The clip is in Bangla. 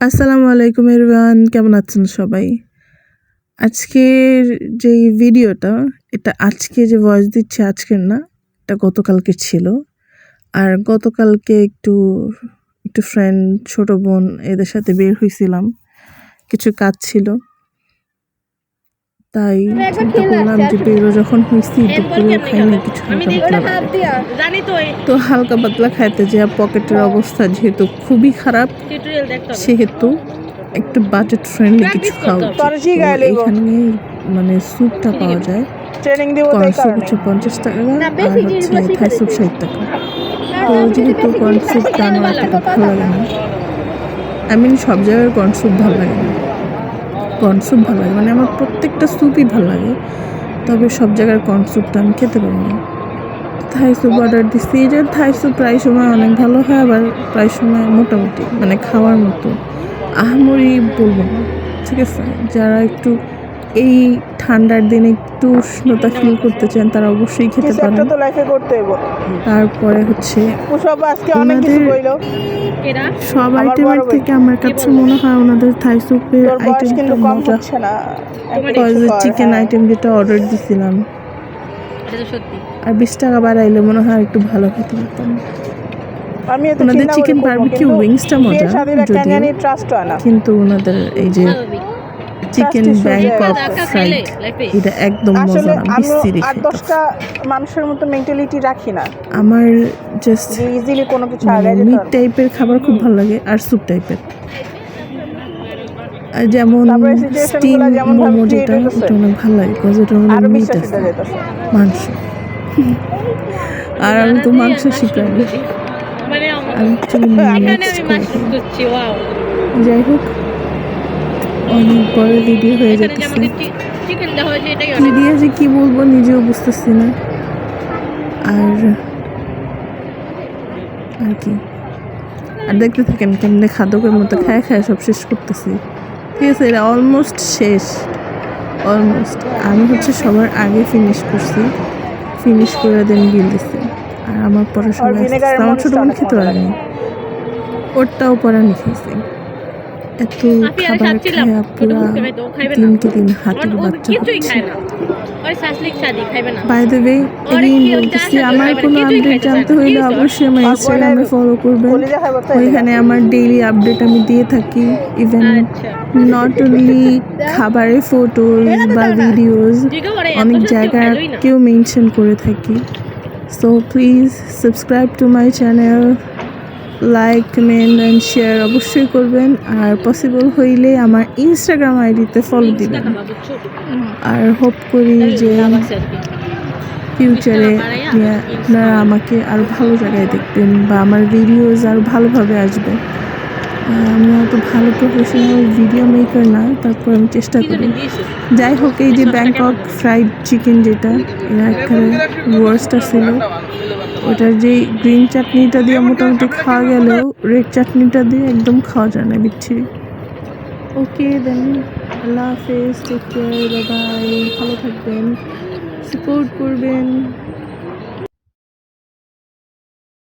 আসসালামু আলাইকুম এভরিওয়ান, কেমন আছেন সবাই? আজকের যে ভিডিওটা, এটা আজকে যে ভয়েস দিচ্ছি আজকের না, এটা গতকালকে ছিল। আর গতকালকে একটু ফ্রেন্ড, ছোট বোন এদের সাথে বের হয়েছিলাম, কিছু কাজ ছিল, তাই চিন্তা করলাম যে বেরো যখন হয়েছি দুপুরেও খাই না, কিছু হালকা পাতলা তো হালকা পাতলা খাইতে যে পকেটের অবস্থা যেহেতু খুবই খারাপ, সেহেতু একটু বাজেট ফ্রেন্ডলি কিছু খাওয়া উচিত। এখানে মানে স্যুপটা পাওয়া যায়, কর্ন স্যুপ হচ্ছে 50 টাকা আর হচ্ছে থাই স্যুপ 60 টাকা। তো যেহেতু কর্ন স্যুপটা আমার এতটা ভালো লাগে না, সব জায়গায় কর্ন স্যুপ ভালো লাগে না, কর্ন স্যুপ ভালো লাগে মানে আমার প্রত্যেকটা স্যুপই ভালো লাগে, তবে সব জায়গার কর্ন স্যুপটা আমি খেতে পারি না। থাই স্যুপ অর্ডার দিচ্ছি, এই যে থাই স্যুপ প্রায় সময় অনেক ভালো হয়, আবার প্রায় সময় মোটামুটি মানে খাওয়ার মতো, আহামরি বলবো না, ঠিক আছে। যারা একটু এই ঠান্ডার দিনে একটু উষ্ণতা ফিল করতে চান তারা অবশ্যই খেতে পারেন। তারপরে হচ্ছে সব আইটেমের থেকে আমার কাছে মনে হয় ওনাদের থাই স্যুপের আইটেমটা মজা। চিকেন আইটেম যেটা অর্ডার দিছিলাম আর 20 টাকা বাড়াইলে মনে হয় একটু ভালো খেতে পারতাম। ওনাদের চিকেন বারবিকিউ উইংসটা মজা যদিও, কিন্তু ওনাদের এই যে চিকেন ব্যাংকক ফ্রাইড এটা একদম মজা না, বিশ্রী খেতে। মানুষের মতো মেন্টালিটি রাখি না, আমার জাস্ট ইজিলি কোনো কিছু মিট টাইপের খাবার খুব ভালো লাগে আর স্যুপ টাইপের, যেমন স্টিম মোমো যেটা ওটা অনেক ভালো লাগে, বিকজ ওটার মধ্যে মিট আছে, মাংস। আর আমি তো মাংস শিখাই, আমি যাই হোক, অনেক বড় ভিডিও হয়ে যাচ্ছে, কি দিয়ে যে কি বলবো নিজেও বুঝতেছি না। আর কি আর দেখতে থাকেন কেমনে খাদকের মতো খায় সব শেষ করতেছি, ঠিক আছে। এটা অলমোস্ট শেষ, অলমোস্ট। আমি হচ্ছে সবার আগে ফিনিশ করছি, ফিনিশ করে দেন বিল দিচ্ছি। আর আমার পরে সবাই আমার ছোটো বোন খেতে পারেনি, ওরটাও পরে আমি খেয়েছি। এত খাবার খায়া পুরা দিনকে দিন হাতের বাচ্চা হচ্ছে। বাই দ্য ওয়ে, বলতেছি আমার কোনো আপডেট জানতে হইলে অবশ্যই আমার ইনস্টাগ্রামে ফলো করবেন, ওইখানে আমার ডেইলি আপডেট আমি দিয়ে থাকি। ইভেন নট অনলি খাবারের ফটোজ বা ভিডিওস, অনেক জায়গাকেও মেনশন করে থাকি। So please subscribe to my channel, like, comment and share অবশ্যই করবেন, আর পসিবল হইলে আমার ইনস্টাগ্রাম আইডিতে ফলো দিবেন। আর হোপ করি যে ফিউচারে আপনারা আমাকে আরও ভালো জায়গায় দেখবেন বা আমার ভিডিওস আরও ভালোভাবে আসবে। আমি অত ভালো প্রফেশনাল ভিডিও মেকার না, তারপর আমি চেষ্টা করি। যাই হোক, এই যে ব্যাংকক ফ্রাইড চিকেন যেটা, এটা একেবারে ওয়ার্স্টটা ছিল। ওটার যে গ্রিন চাটনিটা দিয়ে মোটামুটি খাওয়া গেলেও রেড চাটনিটা দিয়ে একদম খাওয়া যায় না, বিচ্ছিরি। ওকে দেন, আল্লাহ হাফেজ, টেক কেয়ার, বাই বাই, ভালো থাকবেন, সাপোর্ট করবেন।